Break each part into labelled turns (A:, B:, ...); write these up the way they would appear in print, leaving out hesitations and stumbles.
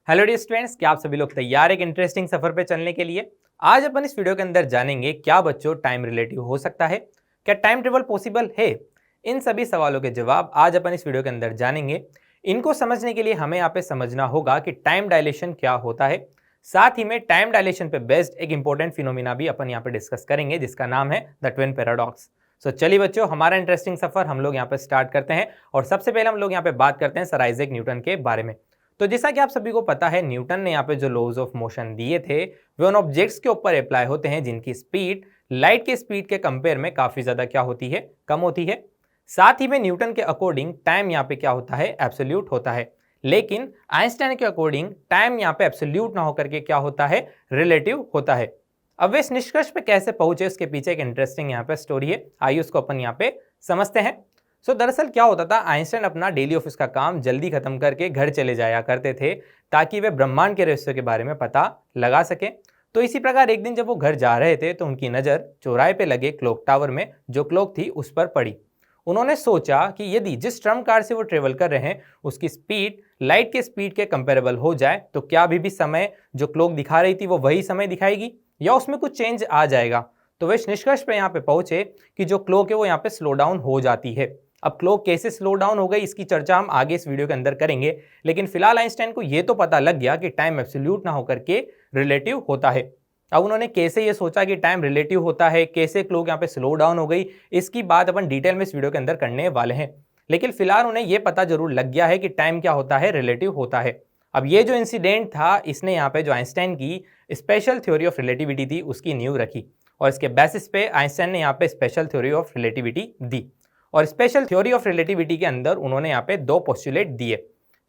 A: Hello dear students, क्या आप सभी लोग तैयार एक इंटरेस्टिंग सफर पे चलने के लिए। आज अपन इस वीडियो के अंदर जानेंगे क्या बच्चों टाइम रिलेटिव हो सकता है, क्या टाइम ट्रेवल पॉसिबल है। इन सभी सवालों के जवाब आज अपन इस वीडियो के अंदर जानेंगे। इनको समझने के लिए हमें यहाँ पे समझना होगा कि टाइम डायलेशन क्या होता है। साथ ही में टाइम डायलेशन पे बेस्ड एक इंपॉर्टेंट फिनोमिना भी अपन यहाँ पे डिस्कस करेंगे जिसका नाम है द ट्विन पैराडॉक्स। सो चलिए बच्चों, हमारा इंटरेस्टिंग सफर हम लोग यहाँ पे स्टार्ट करते हैं और सबसे पहले हम लोग यहाँ पे बात करते हैं सर आइजैक न्यूटन के बारे में। तो जैसा कि आप सभी को पता है, न्यूटन ने यहाँ पे जो लॉज ऑफ मोशन दिए थे वे उन ऑब्जेक्ट्स के ऊपर अप्लाई होते हैं जिनकी स्पीड लाइट के स्पीड के कंपेयर में काफी ज्यादा क्या होती है, कम होती है। साथ ही में न्यूटन के अकॉर्डिंग टाइम यहाँ पे क्या होता है, एब्सोल्यूट होता है। लेकिन आइंस्टाइन के अकॉर्डिंग टाइम यहाँ पे एब्सोल्यूट ना होकर के क्या होता है, रिलेटिव होता है। अब वे इस निष्कर्ष पे कैसे पहुंचे, उसके पीछे एक इंटरेस्टिंग यहाँ पे स्टोरी है, आइए उसको अपन यहाँ पे समझते हैं। दरअसल क्या होता था, आइंस्टाइन अपना डेली ऑफिस का काम जल्दी खत्म करके घर चले जाया करते थे ताकि वे ब्रह्मांड के रहस्यों के बारे में पता लगा सके। तो इसी प्रकार एक दिन जब वो घर जा रहे थे तो उनकी नज़र चौराहे पे लगे क्लॉक टावर में जो क्लॉक थी उस पर पड़ी। उन्होंने सोचा कि यदि जिस ट्रम कार से वो ट्रेवल कर रहे हैं उसकी स्पीड लाइट के स्पीड के कंपेरेबल हो जाए तो क्या अभी भी समय जो क्लॉक दिखा रही थी वो वही समय दिखाएगी या उसमें कुछ चेंज आ जाएगा। तो वे इस निष्कर्ष पे यहाँ पे पहुंचे कि जो क्लॉक है वो यहाँ पे स्लो डाउन हो जाती है। अब क्लॉक कैसे स्लो डाउन हो गई इसकी चर्चा हम आगे इस वीडियो के अंदर करेंगे, लेकिन फिलहाल आइंस्टाइन को यह तो पता लग गया कि टाइम एब्सोल्यूट ना होकर के रिलेटिव होता है। अब उन्होंने कैसे ये सोचा कि टाइम रिलेटिव होता है, कैसे क्लॉक यहाँ पे स्लो डाउन हो गई, इसकी बात अपन डिटेल में इस वीडियो के अंदर करने वाले हैं। लेकिन फिलहाल उन्हें यह पता जरूर लग गया है कि टाइम क्या होता है, रिलेटिव होता है। अब ये जो इंसिडेंट था इसने यहाँ पे जो आइंस्टाइन की स्पेशल थ्योरी ऑफ रिलेटिविटी थी उसकी नींव रखी और इसके बेसिस पे आइंस्टाइन ने यहाँ पे स्पेशल थ्योरी ऑफ रिलेटिविटी दी। और स्पेशल थ्योरी ऑफ रिलेटिविटी के अंदर उन्होंने यहाँ पे दो पोस्टुलेट दिए।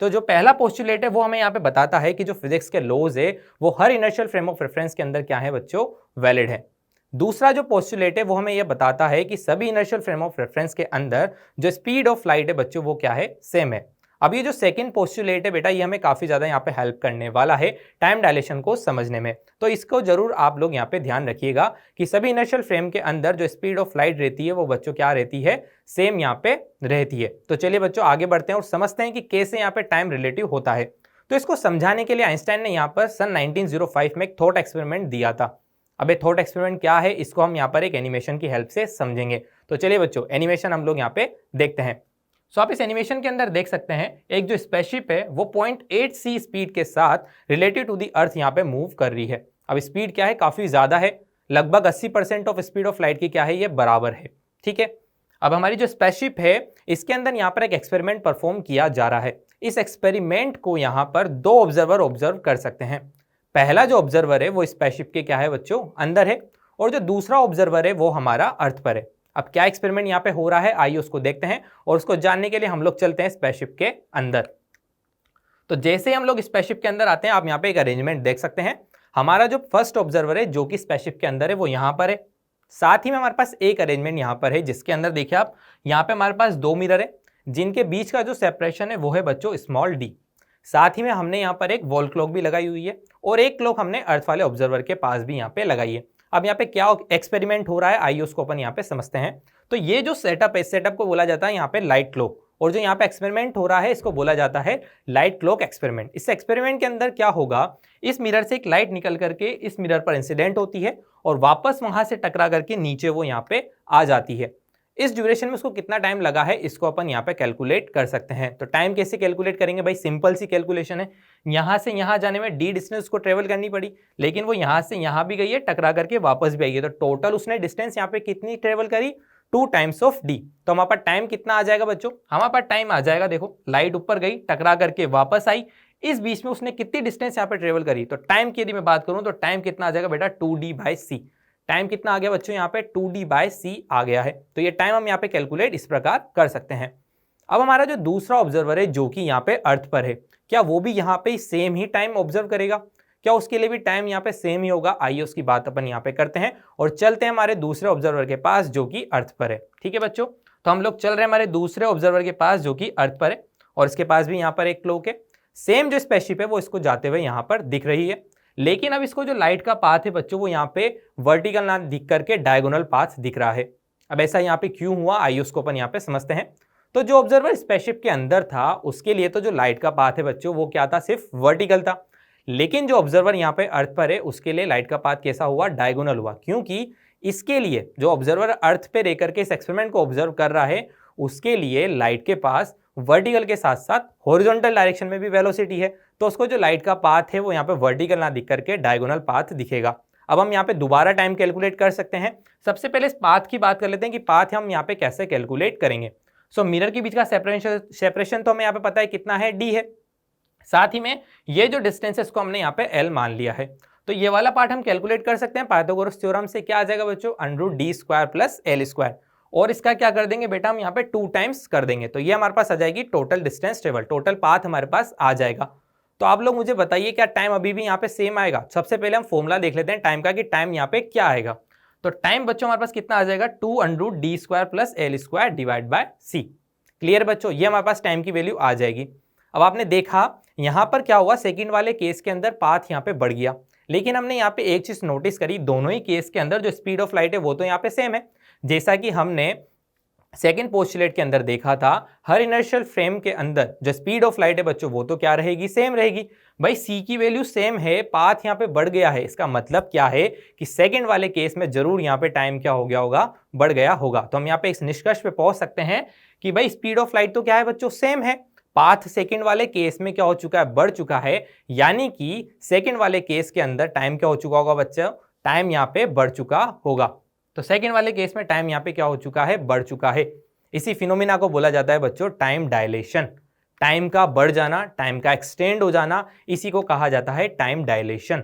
A: तो जो पहला पोस्टुलेट है वो हमें यहाँ पे बताता है कि जो फिजिक्स के लॉज है वो हर इनर्शियल फ्रेम ऑफ रेफरेंस के अंदर क्या है बच्चों, वैलिड है। दूसरा जो पोस्टुलेट है वो हमें यह बताता है कि सभी इनर्शियल फ्रेम ऑफ रेफरेंस के अंदर जो स्पीड ऑफ लाइट है बच्चों वो क्या है, सेम है। अब ये जो सेकंड पोस्टुलेट है बेटा, ये हमें काफी ज्यादा यहाँ पे हेल्प करने वाला है टाइम डायलेशन को समझने में। तो इसको जरूर आप लोग यहाँ पे ध्यान रखिएगा कि सभी इनर्शियल फ्रेम के अंदर जो स्पीड ऑफ लाइट रहती है वो बच्चों क्या रहती है, सेम यहाँ पे रहती है। तो चलिए बच्चों आगे बढ़ते हैं और समझते हैं कि कैसे यहाँ पे टाइम रिलेटिव होता है। तो इसको समझाने के लिए आइंस्टाइन ने यहाँ पर सन 1905 में एक थॉट एक्सपेरिमेंट दिया था। अब ये थॉट एक्सपेरिमेंट क्या है इसको हम यहाँ पर एक एनिमेशन की हेल्प से समझेंगे। तो चलिए बच्चों एनिमेशन हम लोग यहाँ पे देखते हैं। आप इस एनिमेशन के अंदर देख सकते हैं एक जो स्पेसशिप है वो 0.8 c स्पीड के साथ रिलेटेड टू दी अर्थ यहाँ पे मूव कर रही है। अब स्पीड क्या है, काफी ज्यादा है, लगभग 80% ऑफ स्पीड ऑफ लाइट की क्या है, ये बराबर है। ठीक है, अब हमारी जो स्पेसशिप है इसके अंदर यहाँ पर एक एक्सपेरिमेंट परफॉर्म किया जा रहा है। इस एक्सपेरिमेंट को यहाँ पर दो ऑब्जर्वर ऑब्जर्व कर सकते हैं। पहला जो ऑब्जर्वर है वो स्पेसशिप के क्या है बच्चों, अंदर है, और जो दूसरा ऑब्जर्वर है वो हमारा अर्थ पर है। अब क्या एक्सपेरिमेंट यहाँ पे हो रहा है आइए उसको देखते हैं और उसको जानने के लिए हम लोग चलते हैं स्पेसशिप के अंदर। तो जैसे ही हम लोग स्पेसशिप के अंदर आते हैं आप यहाँ पे एक अरेंजमेंट देख सकते हैं। हमारा जो फर्स्ट ऑब्जर्वर है जो कि स्पेसशिप के अंदर है वो यहाँ पर है। साथ ही में हमारे पास एक अरेंजमेंट यहाँ पर है जिसके अंदर देखिए आप, यहाँ पे हमारे पास दो मिरर है जिनके बीच का जो सेपरेशन है वो है बच्चों स्मॉल डी। साथ ही में हमने यहाँ पर एक वॉल क्लॉक भी लगाई हुई है और एक क्लॉक हमने अर्थ वाले ऑब्जर्वर के पास भी यहाँ पे लगाई है। अब यहाँ पे क्या एक्सपेरिमेंट हो रहा है आइए उसको अपन यहाँ पे समझते हैं। तो ये जो सेटअप है, इस सेटअप को बोला जाता है यहाँ पे लाइट क्लॉक, और जो यहाँ पे एक्सपेरिमेंट हो रहा है इसको बोला जाता है लाइट क्लॉक एक्सपेरिमेंट। इस एक्सपेरिमेंट के अंदर क्या होगा, इस मिरर से एक लाइट निकल करके इस मिरर पर इंसिडेंट होती है और वापस वहां से टकरा करके नीचे वो यहाँ पे आ जाती है। इस ड्यूरेशन में उसको कितना टाइम लगा है इसको अपन यहाँ पे कैलकुलेट कर सकते हैं। तो टाइम कैसे कैलकुलेट करेंगे भाई, सिंपल सी कैलकुलेशन है। यहाँ से यहाँ जाने में डी डिस्टेंस उसको ट्रेवल करनी पड़ी, लेकिन वो यहाँ से यहाँ भी गई है, टकरा करके वापस भी आई है, तो टोटल उसने डिस्टेंस यहाँ पे कितनी ट्रेवल करी, 2 टाइम्स ऑफ डी। तो हमारे पास टाइम कितना आ जाएगा बच्चों, हमारे पास टाइम आ जाएगा, देखो लाइट ऊपर गई, टकरा करके वापस आई, इस बीच में उसने कितनी डिस्टेंस यहाँ पे ट्रेवल करी। तो टाइम की यदि मैं बात करूं तो टाइम कितना आ जाएगा बेटा, 2d/c। टाइम कितना आ गया बच्चों, यहाँ पे 2d/c आ गया है। तो ये टाइम हम यहाँ पे कैलकुलेट इस प्रकार कर सकते हैं। अब हमारा जो दूसरा ऑब्जर्वर है जो कि यहाँ पे अर्थ पर है, क्या वो भी यहाँ पे सेम ही टाइम ऑब्जर्व करेगा, क्या उसके लिए भी टाइम यहाँ पे सेम ही होगा, आइए उसकी बात अपन यहाँ पे करते हैं और चलते हैं हमारे दूसरे ऑब्जर्वर के पास जो कि अर्थ पर है। ठीक है बच्चों, तो हम लोग चल रहे हैं हमारे दूसरे ऑब्जर्वर के पास जो कि अर्थ पर है और इसके पास भी यहाँ पर एक क्लॉक है। सेम जो स्पेसशिप है वो इसको जाते हुए यहाँ पर दिख रही है, लेकिन अब इसको जो लाइट का पाथ है बच्चों वो यहाँ पे वर्टिकल ना दिख करके डायगोनल पाथ दिख रहा है। अब ऐसा यहाँ पे क्यों हुआ आइए उसको अपन यहाँ पे समझते हैं। तो जो ऑब्जर्वर स्पेसशिप के अंदर था उसके लिए तो जो लाइट का पाथ है बच्चों वो क्या था, सिर्फ वर्टिकल था। लेकिन जो ऑब्जर्वर यहाँ पे अर्थ पर है उसके लिए लाइट का पाथ कैसा हुआ, डायगोनल हुआ, क्योंकि इसके लिए जो ऑब्जर्वर अर्थ पे रह करके इस एक्सपेरिमेंट को ऑब्जर्व कर रहा है उसके लिए लाइट के पास वर्टिकल के साथ साथ हॉरिजॉन्टल डायरेक्शन में भी वेलोसिटी है, तो उसको जो लाइट का पाथ है वो यहाँ पे वर्टिकल ना दिख करके डायगोनल पाथ दिखेगा। अब हम यहाँ पे दोबारा टाइम कैलकुलेट कर सकते हैं। सबसे पहले इस पाथ की बात कर लेते हैं कि पाथ हम यहाँ पे कैसे कैलकुलेट करेंगे। सो मिरर के बीच का सेपरेशन तो हमें यहाँ पे पता है कितना है, d है। साथ ही में ये जो डिस्टेंस है इसको हमने यहाँ पे l मान लिया है, तो ये वाला पार्ट हम कैलकुलेट कर सकते हैं पाइथागोरस थ्योरम से। क्या आ जाएगा बच्चों, √d² + l², और इसका क्या कर देंगे बेटा हम यहाँ पे 2 टाइम्स कर देंगे, तो ये हमारे पास आ जाएगी total distance travel, total path हमारे पास आ जाएगा। तो आप लोग मुझे बताइए क्या टाइम अभी भी यहाँ पे सेम आएगा। सबसे पहले हम फॉर्मूला देख लेते हैं टाइम का कि टाइम यहाँ पे क्या आएगा। तो टाइम बच्चों हमारे पास कितना आ जाएगा, 2√d² + l² divide by c। Clear बच्चों, ये हमारे पास टाइम की वैल्यू आ जाएगी। अब आपने देखा यहाँ पर क्या हुआ, सेकंड वाले केस के अंदर पाथ यहाँ पे बढ़ गया, लेकिन हमने यहाँ पे एक चीज नोटिस करी, दोनों ही केस के अंदर जो स्पीड ऑफ लाइट है वो तो यहाँ पे सेम है। जैसा कि हमने सेकेंड पोस्टुलेट के अंदर देखा था, हर इनर्शियल फ्रेम के अंदर जो स्पीड ऑफ लाइट है बच्चों वो तो क्या रहेगी, सेम रहेगी। भाई c की वैल्यू सेम है, पाथ यहाँ पे बढ़ गया है, इसका मतलब क्या है कि सेकंड वाले केस में जरूर यहाँ पे टाइम क्या हो गया होगा, बढ़ गया होगा। तो हम यहाँ पे इस निष्कर्ष पे पहुंच सकते हैं कि भाई स्पीड ऑफ लाइट तो क्या है बच्चों, सेम है, पाथ सेकंड वाले केस में क्या हो चुका है, बढ़ चुका है, यानी कि सेकंड वाले केस के अंदर टाइम क्या हो चुका होगा बच्चों, टाइम यहाँ पे बढ़ चुका होगा। तो सेकंड वाले केस में टाइम यहाँ पे क्या हो चुका है, बढ़ चुका है। इसी फिनोमिना को बोला जाता है बच्चों टाइम डायलेशन। टाइम का बढ़ जाना, टाइम का एक्सटेंड हो जाना, इसी को कहा जाता है टाइम डायलेशन।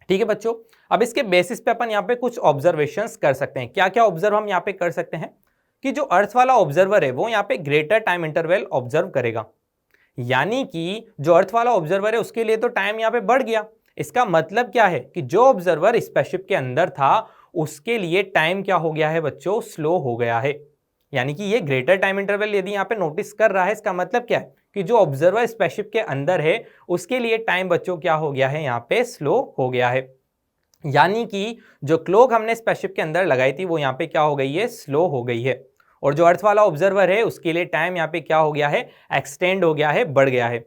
A: ठीक है बच्चों, अब इसके बेसिस पे अपन यहाँ पे कुछ ऑब्जर्वेशंस कर सकते हैं। क्या क्या ऑब्जर्व हम यहाँ पे कर सकते हैं कि जो अर्थ वाला ऑब्जर्वर है वो यहाँ पे ग्रेटर टाइम इंटरवल ऑब्जर्व करेगा, यानी कि जो अर्थ वाला ऑब्जर्वर है उसके लिए तो टाइम यहाँ पे बढ़ गया। इसका मतलब क्या है कि जो ऑब्जर्वर स्पेसशिप के अंदर था उसके लिए टाइम क्या हो गया है बच्चों, स्लो हो गया है, यानी कि ये ग्रेटर टाइम इंटरवल यदि यहाँ पे नोटिस कर रहा है, इसका मतलब क्या है कि जो ऑब्जर्वर स्पेसशिप के अंदर है उसके लिए टाइम बच्चों क्या हो गया है, यहाँ पे स्लो हो गया है, यानी कि जो क्लॉक हमने स्पेसशिप के अंदर लगाई थी वो यहाँ पे क्या हो गई है, स्लो हो गई है। और जो अर्थ वाला ऑब्जर्वर है उसके लिए टाइम यहाँ पे क्या हो गया है, एक्सटेंड हो गया है, बढ़ गया है।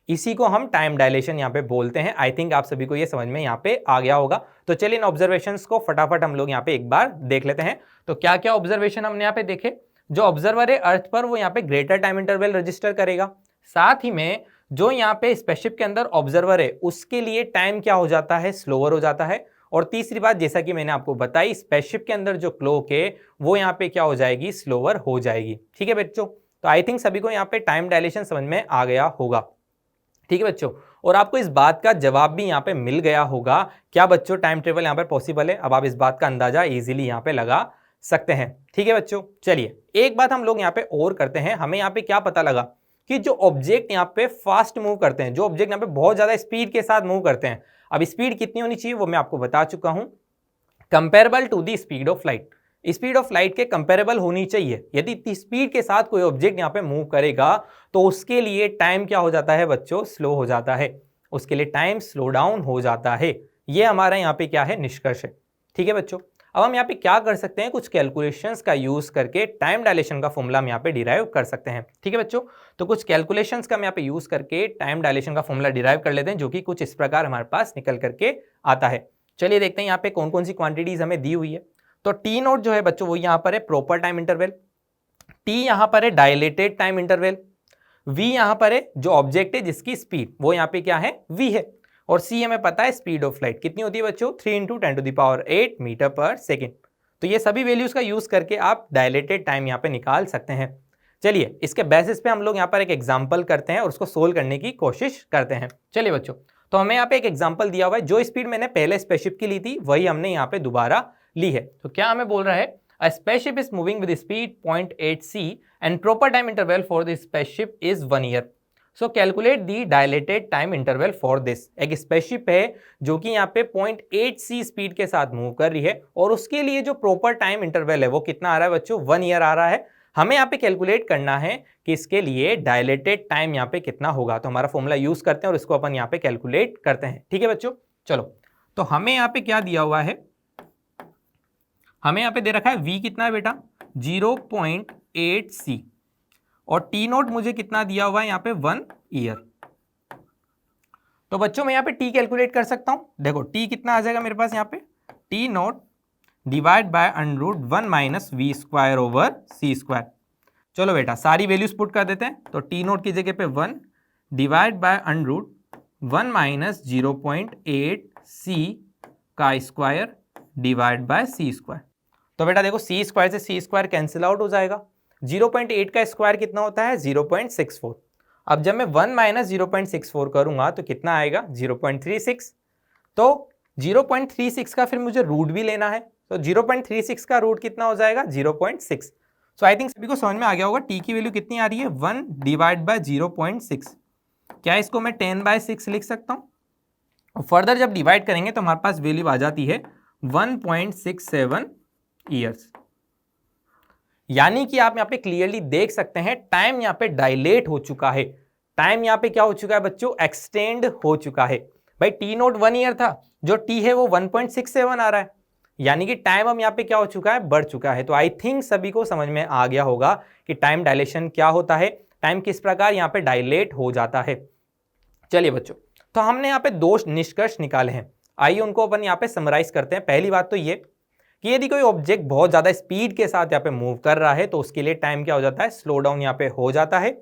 A: इसी को हम टाइम डायलेशन यहाँ पे बोलते हैं। आई थिंक आप सभी को ये समझ में यहाँ पे आ गया होगा। तो चलिए इन ऑब्जर्वेशंस को फटाफट हम लोग यहाँ पे एक बार देख लेते हैं। तो क्या क्या ऑब्जर्वेशन हमने यहाँ पे देखे, जो ऑब्जर्वर है अर्थ पर वो यहाँ पे ग्रेटर टाइम इंटरवल रजिस्टर करेगा, साथ ही में जो यहाँ पे स्पेसशिप के अंदर ऑब्जर्वर है उसके लिए टाइम क्या हो जाता है, स्लोअर हो जाता है। और तीसरी बात जैसा कि मैंने आपको बताई, स्पेसशिप के अंदर जो क्लॉक है वो यहाँ पे क्या हो जाएगी, स्लोअर हो जाएगी। ठीक है बच्चों, तो आई थिंक सभी को यहाँ पे टाइम डायलेशन समझ में आ गया होगा। ठीक है बच्चों, और आपको इस बात का जवाब भी यहाँ पे मिल गया होगा, क्या बच्चों टाइम ट्रेवल यहाँ पर पॉसिबल है। अब आप इस बात का अंदाजा इजीली यहाँ पे लगा सकते हैं। ठीक है बच्चों, चलिए एक बात हम लोग यहाँ पे और करते हैं। हमें यहाँ पे क्या पता लगा कि जो ऑब्जेक्ट यहाँ पे फास्ट मूव करते हैं, जो ऑब्जेक्ट यहाँ पे बहुत ज्यादा स्पीड के साथ मूव करते हैं, अब स्पीड कितनी होनी चाहिए वो मैं आपको बता चुका हूं, comparable to the speed of light. Speed of light के कंपेरेबल होनी चाहिए। यदि इतनी स्पीड के साथ कोई ऑब्जेक्ट यहाँ पे मूव करेगा तो उसके लिए टाइम क्या हो जाता है बच्चों, स्लो हो जाता है, उसके लिए टाइम स्लो डाउन हो जाता है। ये हमारा यहाँ पे क्या है, निष्कर्ष है। ठीक है बच्चों, अब हम यहाँ पे क्या कर सकते हैं, कुछ कैलकुलेशंस का यूज करके टाइम डायलेशन का फॉर्मूला हम यहाँ पे डिराइव कर सकते हैं। ठीक है बच्चों, तो कुछ कैलकुलेशंस का हम यहाँ पे यूज करके टाइम डायलेशन का फॉर्मूला डिराइव कर लेते हैं, जो कि कुछ इस प्रकार हमारे पास निकल करके आता है। चलिए देखते हैं यहाँ पे कौन कौन सी क्वांटिटीज हमें दी हुई है। तो टी नोट जो है बच्चों वो यहाँ पर है प्रॉपर टाइम इंटरवल, टी यहाँ पर है डायलेटेड टाइम इंटरवल, वी यहाँ पर है जो ऑब्जेक्ट है जिसकी स्पीड वो यहाँ पे क्या है, वी है, और सी हमें पता है स्पीड ऑफ लाइट कितनी होती है बच्चों, 3 × 10⁸ मीटर पर सेकेंड। तो ये सभी वैल्यूज का यूज करके आप डायलेटेड टाइम यहाँ पे निकाल सकते हैं। चलिए इसके बेसिस पे हम लोग यहाँ पर एक एग्जांपल करते हैं और उसको सोल्व करने की कोशिश करते हैं। चलिए बच्चों, तो हमें यहाँ पे एक एग्जांपल दिया हुआ है, जो स्पीड मैंने पहले स्पेसशिप की ली थी वही हमने यहाँ पे दोबारा ली है। तो क्या हमें बोल रहा है, अ spaceship is moving with speed 0.8 c and proper time interval for the spaceship is 1 year. So calculate the dilated time interval for this. एक स्पेसशिप है जो कि यहाँ पे 0.8 c स्पीड के साथ मूव कर रही है और उसके लिए जो प्रॉपर टाइम इंटरवल है वो कितना आ रहा है बच्चों, 1 ईयर आ रहा है। हमें यहाँ पे कैलकुलेट करना है कि इसके लिए डायलेटेड टाइम यहाँ पे कितना होगा। तो हमारा फॉर्मूला यूज करते हैं और इसको अपन यहाँ पे कैलकुलेट करते हैं। ठीक है बच्चों, चलो तो हमें यहाँ पे क्या दिया हुआ है, हमें यहाँ पे दे रखा है v कितना है बेटा, 0.8 c, और टी नोट मुझे कितना दिया हुआ है यहाँ पे 1 ईयर। तो बच्चों मैं यहाँ पे टी कैलकुलेट कर सकता हूँ। देखो टी कितना आ जाएगा मेरे पास यहाँ पे, t naught divide by √1 minus v square over c square. चलो बेटा सारी वैल्यूज पुट कर देते हैं। तो टी नोट की जगह पे 1 डिवाइड बाय √1 माइनस 0.8 सी का square divide by C square. तो बेटा देखो सी स्क्वायर से सी स्क्वायर कैंसिल आउट हो जाएगा। 0.8 का स्क्वायर कितना होता है 0.64। अब जब मैं 1 माइनस 0.64 करूंगा तो कितना आएगा 0.36। तो 0.36 का फिर मुझे रूट भी लेना है। तो 0.36 का रूट कितना हो जाएगा 0.6। सो आई थिंक सभी को समझ में आ गया होगा टी की वैल्यू कितनी आ रही है 1 डिवाइड बाय 0.6। क्या इसको मैं 10/6 लिख सकता हूं? फर्दर जब डिवाइड करेंगे तो हमारे पास वैल्यू आ जाती है 1.67 ईयर्स। यानी कि आप यहां पे क्लियरली देख सकते हैं टाइम यहां पे डायलेट हो चुका है। टाइम यहां पे क्या हो चुका है बच्चों, एक्सटेंड हो चुका है। भाई टी नोट 1 ईयर था, जो टी है वो 1.67 आ रहा है, यानी कि टाइम अब यहाँ पे क्या हो चुका है, बढ़ चुका है। तो आई थिंक सभी को समझ में आ गया होगा कि टाइम डायलेशन क्या होता है, टाइम किस प्रकार यहाँ पे डायलेट हो जाता है। चलिए बच्चों, तो हमने यहाँ पे 2 निष्कर्ष निकाले हैं, आइए उनको अपन यहाँ पे समराइज करते हैं। पहली बात तो ये कि यदि कोई ऑब्जेक्ट बहुत ज्यादा स्पीड के साथ यहाँ पे मूव कर रहा है तो उसके लिए टाइम क्या हो जाता है, स्लो डाउन यहाँ पे हो जाता है।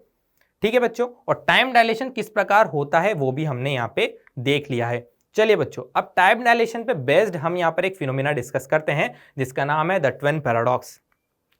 A: ठीक है बच्चों, और टाइम डायलेशन किस प्रकार होता है वो भी हमने यहाँ पे देख लिया है। चलिए बच्चों, अब टाइम डायलेशन पे बेस्ड हम यहाँ पर एक फिनोमिना डिस्कस करते हैं जिसका नाम है द ट्विन पैराडॉक्स।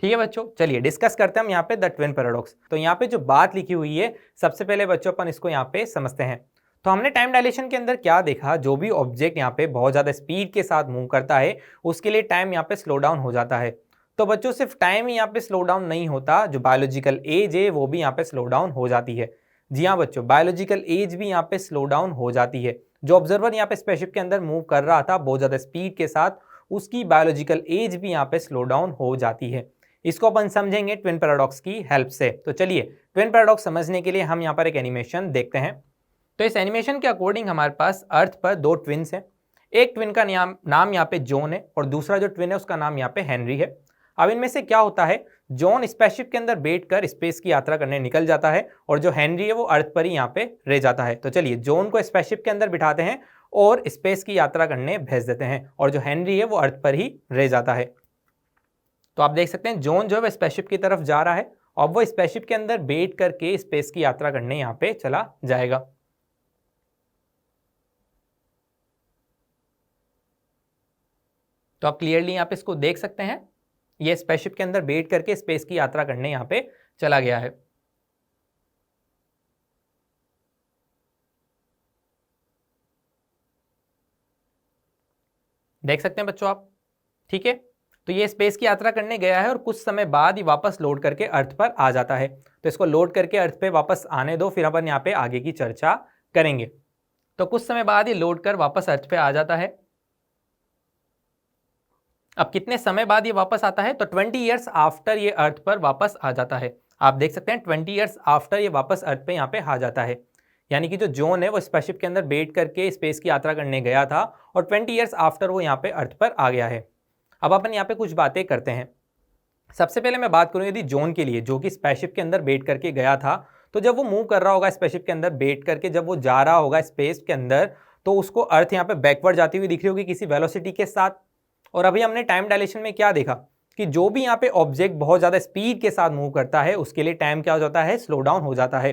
A: ठीक है बच्चों, चलिए डिस्कस करते हैं हम यहाँ पे द ट्विन पैराडॉक्स। तो यहाँ पे जो बात लिखी हुई है, सबसे पहले बच्चों अपन इसको यहाँ पे समझते हैं। तो हमने टाइम डायलेशन के अंदर क्या देखा, जो भी ऑब्जेक्ट यहाँ पे बहुत ज्यादा स्पीड के साथ मूव करता है उसके लिए टाइम यहाँ पे स्लो डाउन हो जाता है। तो बच्चों सिर्फ टाइम ही यहाँ पे स्लो डाउन नहीं होता, जो बायोलॉजिकल एज है वो भी यहाँ पे स्लो डाउन हो जाती है। जी हाँ बच्चों, बायोलॉजिकल एज भी यहाँ पे स्लो डाउन हो जाती है। जो ऑब्जर्वर यहाँ पे स्पेसशिप के अंदर मूव कर रहा था बहुत ज्यादा स्पीड के साथ, उसकी बायोलॉजिकल एज भी यहाँ पे स्लो डाउन हो जाती है। इसको अपन समझेंगे ट्विन पैराडॉक्स की हेल्प से। तो चलिए ट्विन पैराडॉक्स समझने के लिए हम यहाँ पर एक एनिमेशन देखते हैं। तो इस एनिमेशन के अकॉर्डिंग हमारे पास अर्थ पर 2 ट्विन्स हैं। एक ट्विन का नाम यहाँ पे जॉन है और दूसरा जो ट्विन है उसका नाम यहाँ पे हेनरी है। अब इनमें से क्या होता है, जॉन स्पेसशिप के अंदर बैठकर स्पेस की यात्रा करने निकल जाता है और जो हेनरी है वो अर्थ पर ही यहाँ पे रह जाता है। तो चलिए जॉन को स्पेसशिप के अंदर बिठाते हैं और स्पेस की यात्रा करने भेज देते हैं और जो हेनरी है वो अर्थ पर ही रह जाता है। तो आप देख सकते हैं जॉन जो है स्पेसशिप की तरफ जा रहा है और वो स्पेसशिप के अंदर बैठ करके स्पेस की यात्रा करने यहाँ पे चला जाएगा। तो आप क्लियरली यहाँ पे इसको देख सकते हैं, ये स्पेसशिप के अंदर बैठ करके स्पेस की यात्रा करने यहाँ पे चला गया है। देख सकते हैं बच्चों आप, ठीक है। तो ये स्पेस की यात्रा करने गया है और कुछ समय बाद ही वापस लोड करके अर्थ पर आ जाता है। तो इसको लोड करके अर्थ पे वापस आने दो, फिर अपन यहाँ पे आगे की चर्चा करेंगे। तो कुछ समय बाद ही लोड कर वापस अर्थ पे आ जाता है। अब कितने समय बाद ये वापस आता है, तो 20 ईयर्स आफ्टर ये अर्थ पर वापस आ जाता है। आप देख सकते हैं 20 ईयर्स आफ्टर ये वापस अर्थ पे यहाँ पे आ जाता है। यानी कि जो जॉन है वो स्पेसशिप के अंदर बैठ करके स्पेस की यात्रा करने गया था और 20 ईयर्स आफ्टर वो यहाँ पे अर्थ पर आ गया है। अब अपन यहाँ पे कुछ बातें करते हैं। सबसे पहले मैं बात करूँ यदि जॉन के लिए, जो कि स्पेसशिप के अंदर बैठ करके गया था, तो जब वो मूव कर रहा होगा स्पेसशिप के अंदर बैठ करके, जब वो जा रहा होगा स्पेस के अंदर, तो उसको अर्थ यहाँ पे बैकवर्ड जाती हुई दिख रही होगी किसी वेलोसिटी के साथ। और अभी हमने टाइम डायलेशन में क्या देखा कि जो भी यहाँ पे ऑब्जेक्ट बहुत ज्यादा स्पीड के साथ मूव करता है उसके लिए टाइम क्या हो जाता है, स्लो डाउन हो जाता है।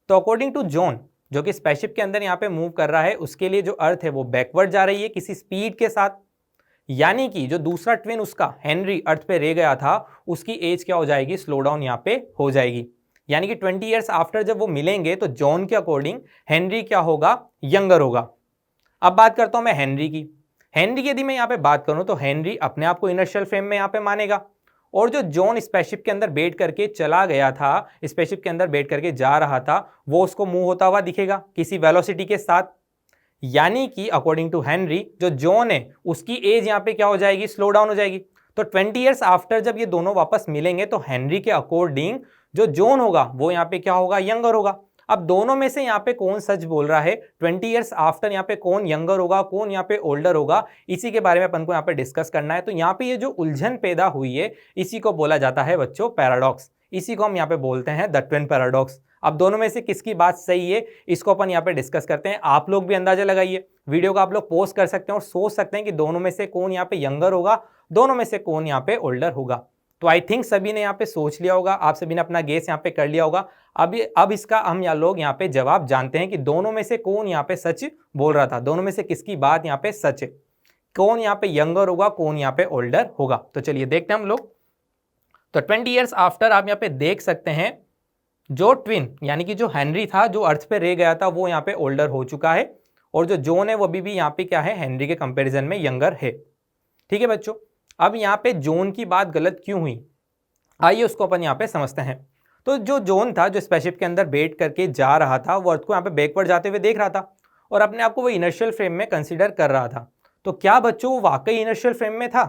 A: तो अकॉर्डिंग टू जॉन, जो कि स्पेसशिप के अंदर यहाँ पे मूव कर रहा है, उसके लिए जो अर्थ है वो बैकवर्ड जा रही है किसी स्पीड के साथ। यानी कि जो दूसरा ट्विन उसका हेनरी अर्थ पे रह गया था, उसकी एज क्या हो जाएगी, स्लो डाउन यहाँ पे हो जाएगी। यानी कि 20 ईयर्स आफ्टर जब वो मिलेंगे तो जॉन के अकॉर्डिंग हेनरी क्या होगा, यंगर होगा। अब बात करता हूं मैं हेनरी की। हेनरी की यदि मैं यहाँ पे बात करूं तो हेनरी अपने आप को इनर्शियल फ्रेम में यहाँ पे मानेगा और जो जॉन स्पेसशिप के अंदर बैठ करके चला गया था, स्पेसशिप के अंदर बैठ करके जा रहा था, वो उसको मूव होता हुआ दिखेगा किसी वेलोसिटी के साथ। यानी कि अकॉर्डिंग टू हेनरी जो जॉन है उसकी एज यहाँ पे क्या हो जाएगी, स्लो डाउन हो जाएगी। तो 20 ईयर्स आफ्टर जब ये दोनों वापस मिलेंगे तो हेनरी के अकॉर्डिंग जो जॉन होगा वो यहाँ पे क्या होगा, यंगर होगा। अब दोनों में से यहाँ पे कौन सच बोल रहा है, 20 ईयर्स आफ्टर यहाँ पे कौन यंगर होगा, कौन यहाँ पे ओल्डर होगा, इसी के बारे में अपन को यहाँ पे डिस्कस करना है। तो यहाँ पे ये जो उलझन पैदा हुई है इसी को बोला जाता है बच्चों पैराडॉक्स। इसी को हम यहाँ पे बोलते हैं द ट्विन पैराडॉक्स। अब दोनों में से किसकी बात सही है इसको अपन यहाँ पे डिस्कस करते हैं। आप लोग भी अंदाजा लगाइए, वीडियो को आप लोग पोस्ट कर सकते हैं और सोच सकते हैं कि दोनों में से कौन यहाँ पे यंगर होगा, दोनों में से कौन यहाँ पे ओल्डर होगा। तो आई थिंक सभी ने यहाँ पे सोच लिया होगा, आप सभी ने अपना गेस यहाँ पे कर लिया होगा। अब इसका हम लोग यहाँ पे जवाब जानते हैं कि दोनों में से कौन यहाँ पे सच बोल रहा था, दोनों में से किसकी बात यहाँ पे सच है, कौन यहाँ पे यंगर होगा, कौन यहाँ पे ओल्डर होगा। तो चलिए देखते हैं हम लोग। तो 20 ईयर्स आफ्टर आप यहाँ पे देख सकते हैं जो ट्विन यानी कि जो हेनरी था जो अर्थ पे रह गया था वो यहाँ पे ओल्डर हो चुका है, और जो जॉन है वो अभी भी यहाँ पे क्या है, हेनरी के कंपैरिजन में यंगर है। ठीक है बच्चों, अब यहाँ पे जॉन की बात गलत क्यों हुई, आइए उसको अपन यहाँ पे समझते हैं। तो जो जॉन था जो स्पेसशिप के अंदर बैठ करके जा रहा था वो अर्थ को यहाँ पे बैकवर्ड जाते हुए देख रहा था और अपने आप को वो इनर्शियल फ्रेम में कंसीडर कर रहा था। तो क्या बच्चों वो वाकई इनर्शियल फ्रेम में था?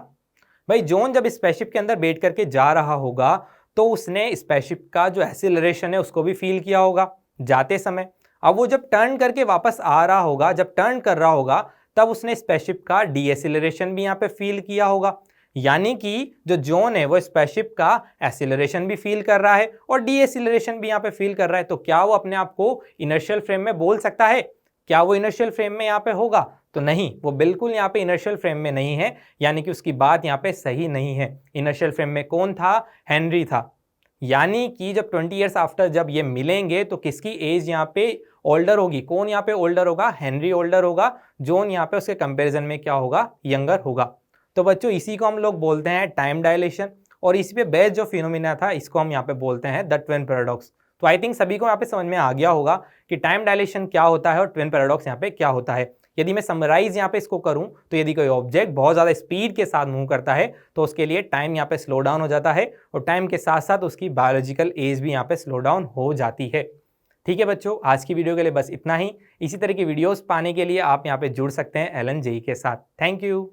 A: भाई जॉन जब स्पेसशिप के अंदर बैठ करके जा रहा होगा तो उसने स्पेसशिप का जो एक्सीलरेशन है उसको भी फील किया होगा जाते समय। अब वो जब टर्न करके वापस आ रहा होगा, जब टर्न कर रहा होगा तब उसने स्पेसशिप का डीएसिलरेशन भी यहाँ पे फील किया होगा। यानी कि जो जॉन है वो स्पेसशिप का एक्सीलरेशन भी फील कर रहा है और डीएसिलरेशन भी यहाँ पे फील कर रहा है। तो क्या वो अपने आप को इनर्शियल फ्रेम में बोल सकता है? क्या वो इनर्शियल फ्रेम में यहाँ पे होगा? तो नहीं, वो बिल्कुल यहाँ पे इनर्शियल फ्रेम में नहीं है, यानी कि उसकी बात यहाँ पे सही नहीं है। इनर्शियल फ्रेम में कौन था? हेनरी था। यानी कि जब 20 ईयर्स आफ्टर जब ये मिलेंगे तो किसकी एज यहाँ पे ओल्डर होगी? कौन यहाँ पे ओल्डर होगा? हेनरी ओल्डर होगा, जॉन यहाँ पे उसके कंपैरिजन में क्या होगा? यंगर होगा। तो बच्चों इसी को हम लोग बोलते हैं टाइम डायलेशन, और इसी पे बेस्ड जो फिनोमिना था इसको हम यहाँ पे बोलते हैं द ट्विन पैराडॉक्स। तो आई थिंक सभी को यहाँ पे समझ में आ गया होगा कि टाइम डायलेशन क्या होता है और ट्विन पैराडॉक्स यहाँ पे क्या होता है। यदि मैं समराइज यहाँ पे इसको करूँ तो यदि कोई ऑब्जेक्ट बहुत ज़्यादा स्पीड के साथ मूव करता है तो उसके लिए टाइम यहाँ पे स्लो डाउन हो जाता है, और टाइम के साथ साथ उसकी बायोलॉजिकल एज भी यहाँ पे स्लो डाउन हो जाती है। ठीक है बच्चों, आज की वीडियो के लिए बस इतना ही। इसी तरह की वीडियोस पाने के लिए आप यहाँ पे जुड़ सकते हैं एलन जेई के साथ। Thank you.